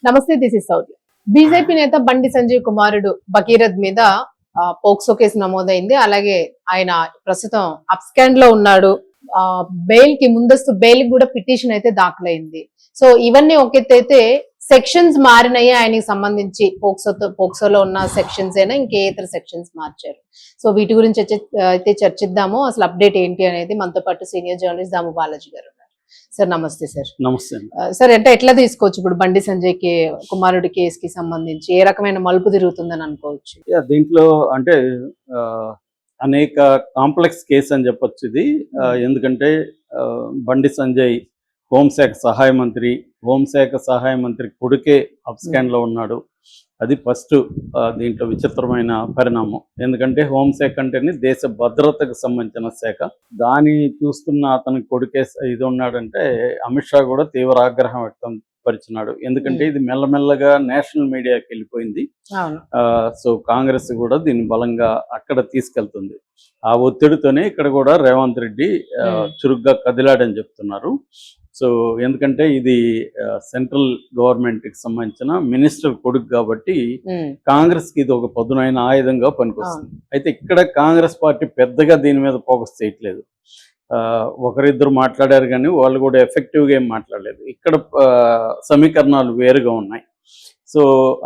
నమస్తే, this is Soujanya. BJP నేత బండి సంజయ్ కుమారుడు భగీరథ్ మీద పోక్సో కేసు నమోదైంది. అలాగే ఆయన ప్రస్తుతం అబ్స్కాండ్ లో ఉన్నాడు. బెయిల్ కి ముందస్తు బెయిల్ కూడా పిటిషన్ అయితే దాఖలైంది. సో ఇవన్నీ ఒక ఎత్తు అయితే, సెక్షన్స్ మారినాయి ఆయనకి సంబంధించి. పోక్సోలో ఉన్న సెక్షన్స్ అయినా ఇంకే ఇతర సెక్షన్స్ మార్చారు. సో వీటి గురించి అయితే చర్చిద్దాము. అసలు అప్డేట్ ఏంటి అనేది మనతో పాటు సీనియర్ జర్నలిస్ట్ దాము బాలాజీ గారు. సార్ నమస్తే. సార్ నమస్తే. సార్ అంటే ఎట్లా తీసుకోవచ్చు ఇప్పుడు బండి సంజయ్ కుమారుడి కేసుకి సంబంధించి ఏ రకమైన మలుపు తిరుగుతుందని అనుకోవచ్చు? దీంట్లో అంటే అనేక కాంప్లెక్స్ కేసు అని చెప్పొచ్చు ఇది. ఎందుకంటే బండి సంజయ్ హోంశాఖ సహాయ మంత్రి కొడుకే అబ్స్కాండ్ లో ఉన్నాడు. అది ఫస్ట్ దీంట్లో విచిత్రమైన పరిణామం. ఎందుకంటే హోంశాఖ అంటేనే దేశ భద్రతకు సంబంధించిన శాఖ. దాన్ని చూస్తున్న అతని కొడుకే ఇది ఉన్నాడంటే అమిత్ షా కూడా తీవ్ర ఆగ్రహం వ్యక్తం పరిచినాడు. ఎందుకంటే ఇది మెల్లమెల్లగా నేషనల్ మీడియాకి వెళ్ళిపోయింది. సో కాంగ్రెస్ కూడా దీన్ని బలంగా అక్కడ తీసుకెళ్తుంది. ఆ ఒత్తిడితోనే ఇక్కడ కూడా రేవంత్ రెడ్డి చురుగ్గా కదిలాడని చెప్తున్నారు. సో ఎందుకంటే ఇది సెంట్రల్ గవర్నమెంట్ కి సంబంధించిన మినిస్టర్ కొడుకు కాబట్టి కాంగ్రెస్ కి ఇది ఒక పదునైన ఆయుధంగా పనికొస్తుంది. అయితే ఇక్కడ కాంగ్రెస్ పార్టీ పెద్దగా దీని మీద ఫోకస్ చేయట్లేదు. ఒకరిద్దరు మాట్లాడారు కానీ వాళ్ళు కూడా ఎఫెక్టివ్గా ఏం మాట్లాడలేదు. ఇక్కడ సమీకరణాలు వేరుగా ఉన్నాయి. సో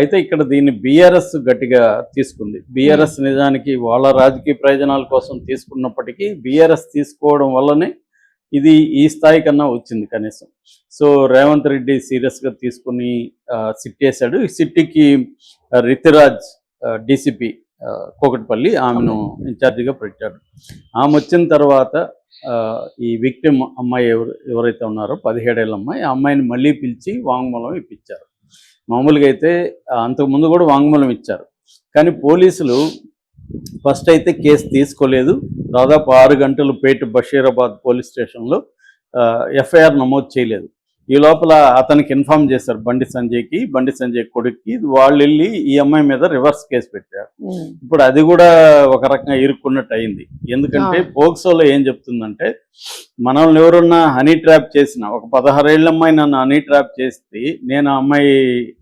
అయితే ఇక్కడ దీన్ని బీఆర్ఎస్ గట్టిగా తీసుకుంది. బీఆర్ఎస్ నిజానికి వాళ్ళ రాజకీయ ప్రయోజనాల కోసం తీసుకున్నప్పటికీ బీఆర్ఎస్ తీసుకోవడం వల్లనే ఇది ఈ స్థాయి కన్నా వచ్చింది కనీసం. సో రేవంత్ రెడ్డి సీరియస్గా తీసుకుని సిట్ వేశాడు. ఈ సిట్టికి రితిరాజ్ డీసీపీ కూకట్పల్లి ఆమెను ఇన్ఛార్జిగా పెట్టాడు. ఆమె వచ్చిన తర్వాత ఈ విక్టిమ్ అమ్మాయి ఎవరైతే ఉన్నారో 17 ఏళ్ళ అమ్మాయి, ఆ అమ్మాయిని మళ్ళీ పిలిచి వాంగ్మూలం ఇప్పించారు. మామూలుగా అయితే అంతకుముందు కూడా వాంగ్మూలం ఇచ్చారు, కానీ పోలీసులు ఫస్ట్ అయితే కేసు తీసుకోలేదు. దాదాపు 6 గంటలు పేట బషీరాబాద్ పోలీస్ స్టేషన్లో ఎఫ్ఐఆర్ నమోదు చేయలేదు. ఈ లోపల అతనికి ఇన్ఫార్మ్ చేశారు బండి సంజయ్ కొడుక్కి. వాళ్ళు వెళ్ళి ఈ అమ్మాయి మీద రివర్స్ కేసు పెట్టారు. ఇప్పుడు అది కూడా ఒక రకంగా ఇరుక్కున్నట్టు అయింది. ఎందుకంటే పోక్సోలో ఏం చెప్తుందంటే, మనల్ని ఎవరున్నా హనీ ట్రాప్ చేసిన, ఒక 16 ఏళ్ళ అమ్మాయి నన్ను హనీ ట్రాప్ చేస్తే నేను ఆ అమ్మాయి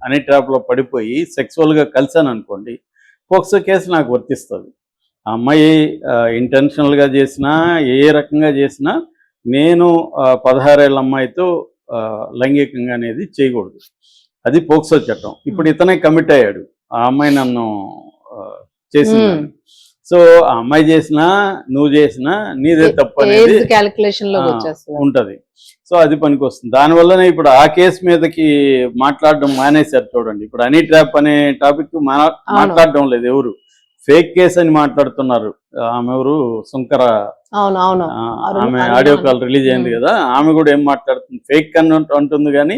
హనీ ట్రాప్లో పడిపోయి సెక్సువల్గా కలిశాను అనుకోండి, పోక్సో కేసు నాకు వర్తిస్తుంది. ఆ అమ్మాయి ఇంటెన్షనల్గా చేసినా ఏ రకంగా చేసినా నేను 16 ఏళ్ళ అమ్మాయితో లైంగికంగా అనేది చేయకూడదు. అది పోక్సో చట్టం. ఇప్పుడు ఇతనే కమిట్ అయ్యాడు, ఆ అమ్మాయి నన్ను చేసింది. సో ఆ అమ్మాయి చేసినా నువ్వు చేసినా నీదే తప్పు అనేది ఉంటది. సో అది పనికి వస్తుంది. దానివల్లనే ఇప్పుడు ఆ కేసు మీదకి మాట్లాడడం మానేశారు. చూడండి, ఇప్పుడు హనీ ట్రాప్ అనే టాపిక్ మాట్లాడడం లేదు ఎవరు. ఫేక్ కేసు అని మాట్లాడుతున్నారు. ఆమె ఎవరు, శంకర, ఆమె ఆడియో కాల్ రిలీజ్ అయింది కదా, ఆమె కూడా ఏం మాట్లాడుతుంది, ఫేక్ అని అంటుంది, కానీ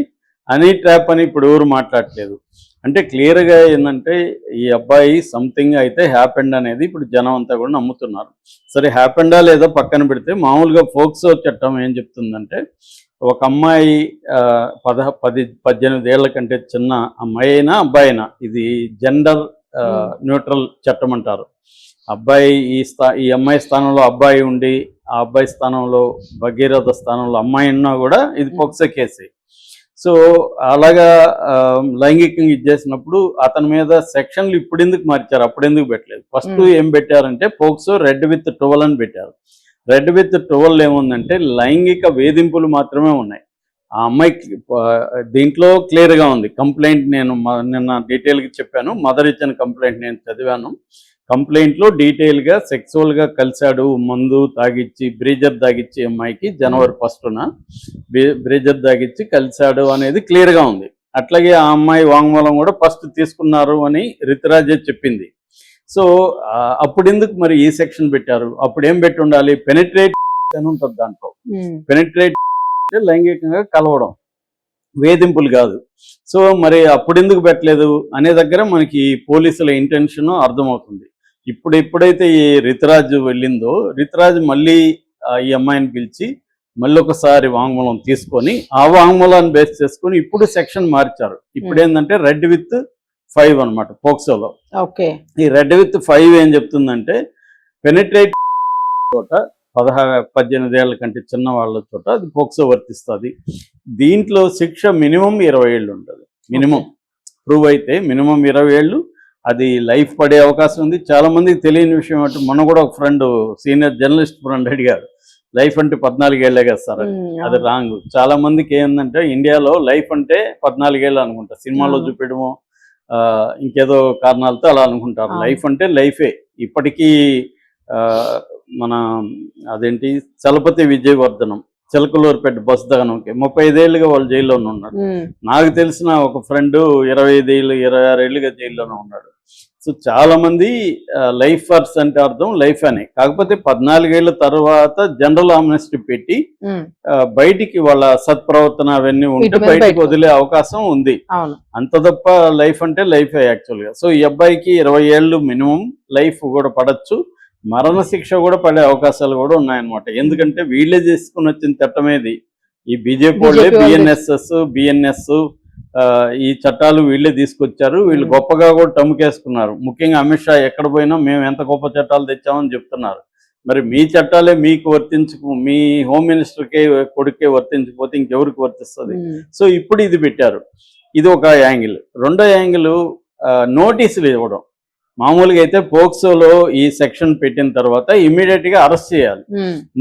హనీ ట్రాప్ అని ఇప్పుడు ఎవరు మాట్లాడలేదు. అంటే క్లియర్గా ఏంటంటే ఈ అబ్బాయి సంథింగ్ అయితే హ్యాపెండ్ అనేది ఇప్పుడు జనం అంతా కూడా నమ్ముతున్నారు. సరే హ్యాపెండా లేదో పక్కన పెడితే, మామూలుగా పోక్సో చట్టం ఏం చెప్తుందంటే, ఒక అమ్మాయి 18 ఏళ్ల కంటే చిన్న అమ్మాయి అయినా అబ్బాయి అయినా, ఇది జెండర్ న్యూట్రల్ చట్టం అంటారు. అబ్బాయి ఈ అమ్మాయి స్థానంలో అబ్బాయి ఉండి, ఆ అబ్బాయి స్థానంలో భగీరథ స్థానంలో అమ్మాయి ఉన్నా కూడా ఇది పోక్సో కేసే. సో అలాగా లైంగికంగా ఇచ్చేసినప్పుడు అతని మీద సెక్షన్లు ఇప్పుడు ఎందుకు మార్చారు, అప్పుడు ఎందుకు పెట్టలేదు? ఫస్ట్ ఏం పెట్టారంటే పోక్సో రెడ్ విత్ 12 అని పెట్టారు. రెడ్ విత్ 12 ఏముందంటే లైంగిక వేధింపులు మాత్రమే ఉన్నాయి. ఆ అమ్మాయికి దీంట్లో క్లియర్గా ఉంది. కంప్లైంట్ నేను నిన్న డీటెయిల్గా చెప్పాను. మదర్ ఇచ్చిన కంప్లైంట్ నేను చదివాను. కంప్లైంట్లో డీటెయిల్గా సెక్సువల్గా కలిశాడు, మందు తాగిచ్చి, బ్రీజర్ తాగిచ్చి అమ్మాయికి జనవరి 1న బ్రీజర్ తాగిచ్చి కలిశాడు అనేది క్లియర్గా ఉంది. అట్లాగే ఆ అమ్మాయి వాంగ్మూలం కూడా ఫస్ట్ తీసుకున్నారు అని రితిరాజే చెప్పింది. సో అప్పుడు ఎందుకు మరి ఈ సెక్షన్ పెట్టారు? అప్పుడు ఏం పెట్టి ఉండాలి? పెనిట్రేట్ అని ఉంటుంది దాంట్లో. పెనిట్రేట్ లైంగికంగా కలవడం, వేధింపులు కాదు. సో మరి అప్పుడు ఎందుకు పెట్టలేదు అనే దగ్గర మనకి పోలీసుల ఇంటెన్షన్ అర్థమవుతుంది. ఎప్పుడైతే ఈ రితిరాజ్ వెళ్ళిందో, రితిరాజ్ మళ్ళీ ఈ అమ్మాయిని పిలిచి మళ్ళీ ఒకసారి వాంగ్మూలం తీసుకొని, ఆ వాంగ్మూలాన్ని బేస్ చేసుకొని ఇప్పుడు సెక్షన్ మార్చారు. ఇప్పుడు ఏంటంటే రెడ్ విత్ 5 అనమాట పోక్సోలో. ఈ రెడ్ విత్ 5 ఏం చెప్తుందంటే, పెనిట్రేట్ చోట 18 ఏళ్ల కంటే చిన్న వాళ్ళ చోట అది పోక్సో వర్తిస్తుంది. దీంట్లో శిక్ష మినిమం 20 ఏళ్ళు ఉంటుంది. మినిమం ప్రూవ్ అయితే మినిమం 20 ఏళ్ళు అది లైఫ్ పడే అవకాశం ఉంది. చాలా మందికి తెలియని విషయం అంటే మొన్న కూడా ఒక ఫ్రెండ్, సీనియర్ జర్నలిస్ట్ ఫ్రెండ్ అడిగారు, లైఫ్ అంటే 14 ఏళ్లే కదా సార్ అని. అది రాంగ్. చాలా మందికి ఏంటంటే ఇండియాలో లైఫ్ అంటే 14 ఏళ్ళు అనుకుంటారు, సినిమాలో చూపించడము ఇంకేదో కారణాలతో అలా అనుకుంటారు. లైఫ్ అంటే లైఫే. ఇప్పటికీ మన అదేంటి చలపతి విజయవర్ధనం చిలకలూరుపేట బస్ దహనంకి 35 ఏళ్ళుగా వాళ్ళు జైల్లోనే ఉన్నారు. నాకు తెలిసిన ఒక ఫ్రెండ్ 25 ఏళ్ళు 26 ఏళ్ళుగా జైల్లోనే ఉన్నాడు. సో చాలా మంది లైఫ్ ఫర్స్ అంటే అర్థం లైఫ్ అని. కాకపోతే 14 ఏళ్ళ తర్వాత జనరల్ ఆమ్నెస్టీ పెట్టి బయటికి వాళ్ళ సత్ప్రవర్తన అవన్నీ ఉంటే బయటకు వదిలే అవకాశం ఉంది. అంత తప్ప లైఫ్ అంటే లైఫే యాక్చువల్గా. సో ఈ అబ్బాయికి 20 ఏళ్ళు మినిమం లైఫ్ కూడా పడచ్చు, మరణశిక్ష కూడా పడే అవకాశాలు కూడా ఉన్నాయన్నమాట. ఎందుకంటే వీళ్ళే చేసుకుని వచ్చిన చట్టమేది, ఈ బీజేపీ వాళ్ళే బిఎన్ఎస్ఎస్ బిఎన్ఎస్ ఈ చట్టాలు వీళ్ళే తీసుకొచ్చారు. వీళ్ళు గొప్పగా కూడా టమ్ముకేసుకున్నారు. ముఖ్యంగా అమిత్ షా ఎక్కడ పోయినా మేము ఎంత గొప్ప చట్టాలు తెచ్చామని చెప్తున్నారు. మరి మీ చట్టాలే మీకు మీ హోమ్ మినిస్టర్కే కొడుకే వర్తించకపోతే ఇంకెవరికి వర్తిస్తుంది? సో ఇప్పుడు ఇది పెట్టారు. ఇది ఒక యాంగిల్. రెండో యాంగిల్ నోటీసులు ఇవ్వడం. మామూలుగా అయితే పోక్సోలో ఈ సెక్షన్ పెట్టిన తర్వాత ఇమీడియట్ గా అరెస్ట్ చేయాలి.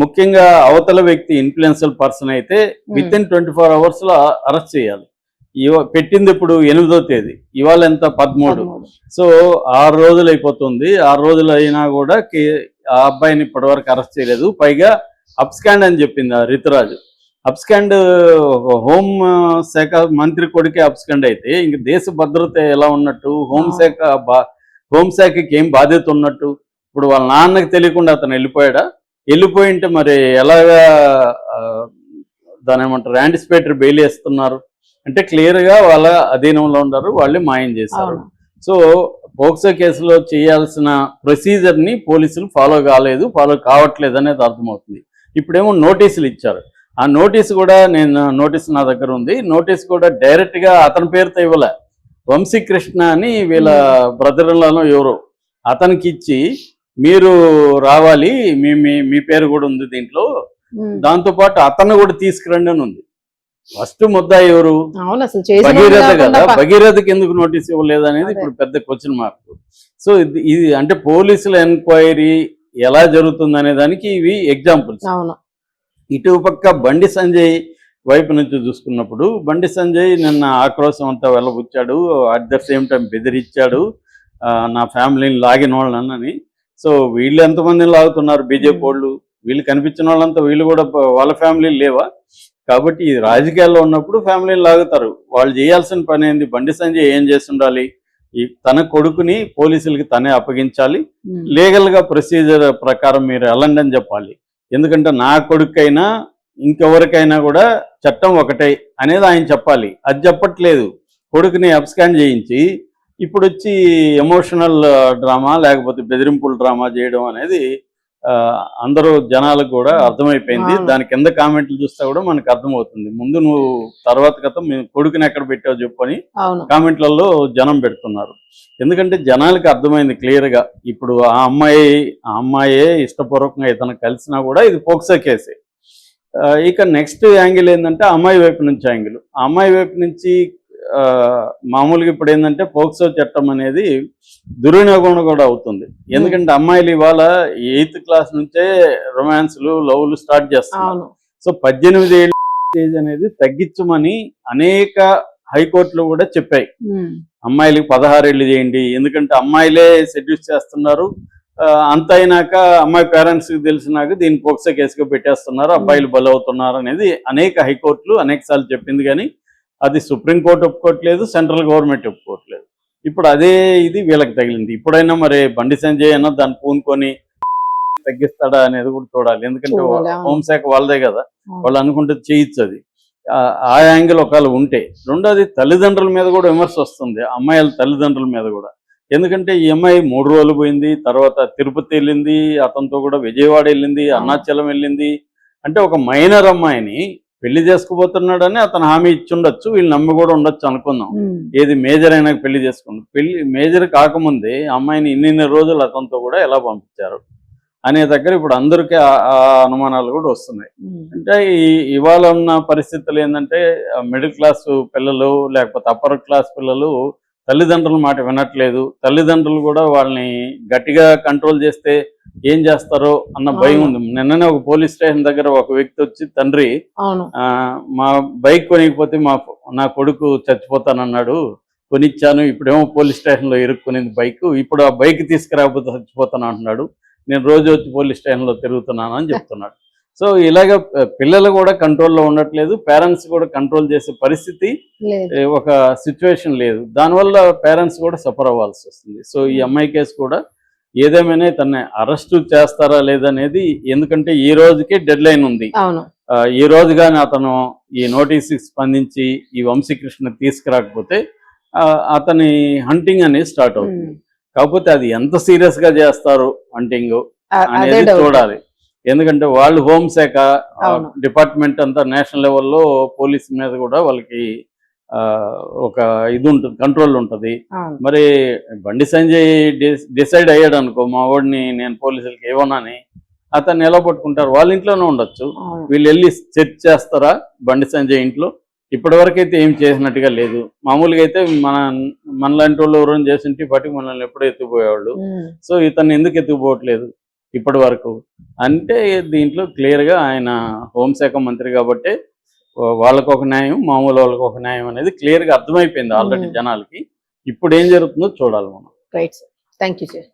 ముఖ్యంగా అవతల వ్యక్తి ఇన్ఫ్లుయెన్షియల్ పర్సన్ అయితే విత్ ఇన్ 24 hours లో అరెస్ట్ చేయాలి. పెట్టింది ఇప్పుడు 8వ తేదీ, ఇవాళ ఎంత 13. సో 6 రోజులు అయిపోతుంది. 6 రోజులు అయినా కూడా ఆ అబ్బాయిని ఇప్పటివరకు అరెస్ట్ చేయలేదు. పైగా అబ్స్కాండ్ అని చెప్పింది రితురాజు. అబ్స్కాండ్ హోం శాఖ మంత్రి కొడుకే అబ్స్కాండ్ అయితే ఇంక దేశ భద్రత ఎలా ఉన్నట్టు? హోంశాఖకి ఏం బాధ్యత ఉన్నట్టు? ఇప్పుడు వాళ్ళ నాన్నకి తెలియకుండా అతను వెళ్ళిపోయాడా? వెళ్ళిపోయింటే మరి ఎలాగా దాని ఏమంటారు యాంటిసిపేటరీ బెయిల్ వేస్తున్నారు అంటే క్లియర్గా వాళ్ళ అధీనంలో ఉన్నారు, వాళ్ళే మాయం చేశారు. సో పోక్సో కేసులో చేయాల్సిన ప్రొసీజర్ని పోలీసులు ఫాలో కావట్లేదు అనేది అర్థమవుతుంది. ఇప్పుడేమో నోటీసులు ఇచ్చారు. ఆ నోటీసు కూడా నోటీస్ నా దగ్గర ఉంది. నోటీస్ కూడా డైరెక్ట్గా అతని పేరుతో ఇవ్వలే, వంశీకృష్ణ అని వీళ్ళ బ్రదర్లలో ఎవరో అతనికి ఇచ్చి మీరు రావాలి, మీ పేరు కూడా ఉంది దీంట్లో, దాంతోపాటు అతను కూడా తీసుకురండి అని ఉంది. ఫస్ట్ ముద్దా ఎవరు? భగీరథ కదా. భగీరథకి ఎందుకు నోటీస్ ఇవ్వలేదు అనేది ఇప్పుడు పెద్ద క్వశ్చన్ మార్క్. సో ఇది అంటే పోలీసుల ఎంక్వైరీ ఎలా జరుగుతుంది అనే దానికి ఇవి ఎగ్జాంపుల్స్. ఇటు పక్క బండి సంజయ్ వైపు నుంచి చూసుకున్నప్పుడు బండి సంజయ్ నిన్న ఆక్రోశం అంతా వెళ్ళబుచ్చాడు, అట్ ద సేమ్ టైం బెదిరించాడు నా ఫ్యామిలీని లాగిన వాళ్ళని. సో వీళ్ళు ఎంతమందిని లాగుతున్నారు బీజేపీ వాళ్ళు? వీళ్ళు కనిపించిన వాళ్ళంతా వీళ్ళు కూడా వాళ్ళ ఫ్యామిలీలు లేవా? కాబట్టి రాజకీయాల్లో ఉన్నప్పుడు ఫ్యామిలీని లాగుతారు. వాళ్ళు చేయాల్సిన పని ఏంది? బండి సంజయ్ ఏం చేసి ఉండాలి? తన కొడుకుని పోలీసులకి తనే అప్పగించాలి, లీగల్గా ప్రొసీజర్ ప్రకారం మీరు వెళ్ళండి అని చెప్పాలి. ఎందుకంటే నా కొడుకైనా ఇంకెవరికైనా కూడా చట్టం ఒకటే అనేది ఆయన చెప్పాలి. అది చెప్పట్లేదు. కొడుకుని అబ్స్కాండ్ చేయించి ఇప్పుడు వచ్చి ఎమోషనల్ డ్రామా లేకపోతే బెదిరింపుల డ్రామా చేయడం అనేది అందరూ జనాలకు కూడా అర్థమైపోయింది. దాని కింద కామెంట్లు చూస్తే కూడా మనకు అర్థమవుతుంది. ముందు నువ్వు తర్వాత కథ మీ కొడుకుని ఎక్కడ పెట్టావు చెప్పు అని కామెంట్లలో జనం పెడుతున్నారు. ఎందుకంటే జనాలకి అర్థమైంది క్లియర్గా. ఇప్పుడు ఆ అమ్మాయే ఇష్టపూర్వకంగా ఇతను కలిసినా కూడా ఇది పోక్సో కేసే. ఇక నెక్స్ట్ యాంగిల్ ఏంటంటే అమ్మాయి వైపు నుంచి యాంగిల్. ఆ అమ్మాయి వైపు నుంచి మామూలుగా ఇప్పుడు ఏంటంటే పోక్సో చట్టం అనేది దుర్వినియోగం కూడా అవుతుంది. ఎందుకంటే అమ్మాయిలు ఇవాళ 8th క్లాస్ నుంచే రొమాన్స్లు లవ్లు స్టార్ట్ చేస్తున్నారు. సో 18 ఏళ్ళ ఏజ్ అనేది తగ్గించమని అనేక హైకోర్టులు కూడా చెప్పాయి. అమ్మాయిలకి 16 ఏళ్ళు చేయండి, ఎందుకంటే అమ్మాయిలే సెడ్యూస్ చేస్తున్నారు. అంత అయినాక అమ్మాయి పేరెంట్స్కి తెలిసినాక దీన్ని పోక్సో కేసుగా పెట్టేస్తున్నారు, అబ్బాయిలు బలవుతున్నారు అనేది అనేక హైకోర్టులు అనేక సార్లు చెప్పింది. కానీ అది సుప్రీంకోర్టు ఒప్పుకోవట్లేదు, సెంట్రల్ గవర్నమెంట్ ఒప్పుకోవట్లేదు. ఇప్పుడు అదే ఇది వీళ్ళకి తగిలింది. ఇప్పుడైనా మరి బండి సంజయ్ అన్న దాన్ని పూనుకొని తగ్గిస్తాడా అనేది కూడా చూడాలి. ఎందుకంటే హోంశాఖ వాళ్ళదే కదా, వాళ్ళు అనుకుంటే చేయొచ్చు. అది ఆ యాంగిల్ ఒకవేళ ఉంటే. రెండోది తల్లిదండ్రుల మీద కూడా విమర్శ వస్తుంది, అమ్మాయిల తల్లిదండ్రుల మీద కూడా. ఎందుకంటే ఈ అమ్మాయి 3 రోజులు పోయింది, తర్వాత తిరుపతి వెళ్ళింది, అతనితో కూడా విజయవాడ వెళ్ళింది, అరుణాచలం వెళ్ళింది. అంటే ఒక మైనర్ అమ్మాయిని పెళ్లి చేసుకుపోతున్నాడని అతను హామీ ఇచ్చుండొచ్చు, వీళ్ళు నమ్మి కూడా ఉండొచ్చు అనుకుందాం. ఏది మేజర్ అయినా పెళ్లి చేసుకుంది. మేజర్ కాకముందే అమ్మాయిని ఇన్ని రోజులు అతనితో కూడా ఎలా పంపించారు అనే దగ్గర ఇప్పుడు అందరికీ ఆ అనుమానాలు కూడా వస్తున్నాయి. అంటే ఇవాళ ఉన్న పరిస్థితులు ఏంటంటే మిడిల్ క్లాస్ పిల్లలు లేకపోతే అప్పర్ క్లాస్ పిల్లలు తల్లిదండ్రుల మాట వినట్లేదు, తల్లిదండ్రులు కూడా వాళ్ళని గట్టిగా కంట్రోల్ చేస్తే ఏం చేస్తారో అన్న భయం ఉంది. నిన్ననే ఒక పోలీస్ స్టేషన్ దగ్గర ఒక వ్యక్తి వచ్చి, తండ్రి అవును మా బైక్ కొనికపోతే నా కొడుకు చచ్చిపోతానన్నాడు, కొనిచ్చాను, ఇప్పుడేమో పోలీస్ స్టేషన్లో ఇరుక్కునేది బైక్, ఇప్పుడు ఆ బైక్ తీసుకురాకపోతే చచ్చిపోతాను అంటున్నాడు, నేను రోజు వచ్చి పోలీస్ స్టేషన్లో తిరుగుతున్నాను అని చెప్తున్నాడు. సో ఇలాగ పిల్లలు కూడా కంట్రోల్లో ఉండట్లేదు, పేరెంట్స్ కూడా కంట్రోల్ చేసే పరిస్థితి లేదు ఒక సిచ్యువేషన్ లేదు. దానివల్ల పేరెంట్స్ కూడా సఫర్ అవ్వాల్సి వస్తుంది. సో ఈ అమ్మాయి కేసు కూడా ఏదేమైనా తనని అరెస్ట్ చేస్తారా లేదనేది, ఎందుకంటే ఈ రోజుకి డెడ్ లైన్ ఉంది. అవును ఈ రోజు కానీ అతను ఈ నోటీస్కి స్పందించి ఈ వంశీకృష్ణ తీసుకురాకపోతే అతని హంటింగ్ అనేది స్టార్ట్ అవుతుంది. కాకపోతే అది ఎంత సీరియస్ గా చేస్తారు హంటింగ్ అనేది చూడాలి. ఎందుకంటే వాళ్ళు హోంశాఖ డిపార్ట్మెంట్ అంతా నేషనల్ లెవెల్లో పోలీస్ మీద కూడా వాళ్ళకి ఒక ఇది ఉంటుంది, కంట్రోల్ ఉంటుంది. మరి బండి సంజయ్ డిసైడ్ అయ్యాడు అనుకో, మా వాడిని నేను పోలీసులకి ఇవ్వనని, అతన్ని ఎలా పట్టుకుంటారు? వాళ్ళ ఇంట్లోనే ఉండొచ్చు, వీళ్ళు వెళ్ళి చెక్ చేస్తారా బండి సంజయ్ ఇంట్లో? ఇప్పటివరకు అయితే ఏం చేసినట్టుగా లేదు. మామూలుగా అయితే మనలాంటి వాళ్ళు ఎవరైనా చేసింటే పట్టుకు మనల్ని ఎప్పుడూ ఎత్తుకుపోయేవాళ్ళు. సో ఇతన్ని ఎందుకు ఎత్తుకుపోవట్లేదు ఇప్పటి వరకు అంటే, దీంట్లో క్లియర్గా ఆయన హోంశాఖ మంత్రి కాబట్టి వాళ్ళకు ఒక న్యాయం, మామూలు వాళ్ళకి ఒక న్యాయం అనేది క్లియర్గా అర్థమైపోయింది ఆల్రెడీ జనాలకి. ఇప్పుడు ఏం జరుగుతుందో చూడాలి మనం. Right sir, thank you sir.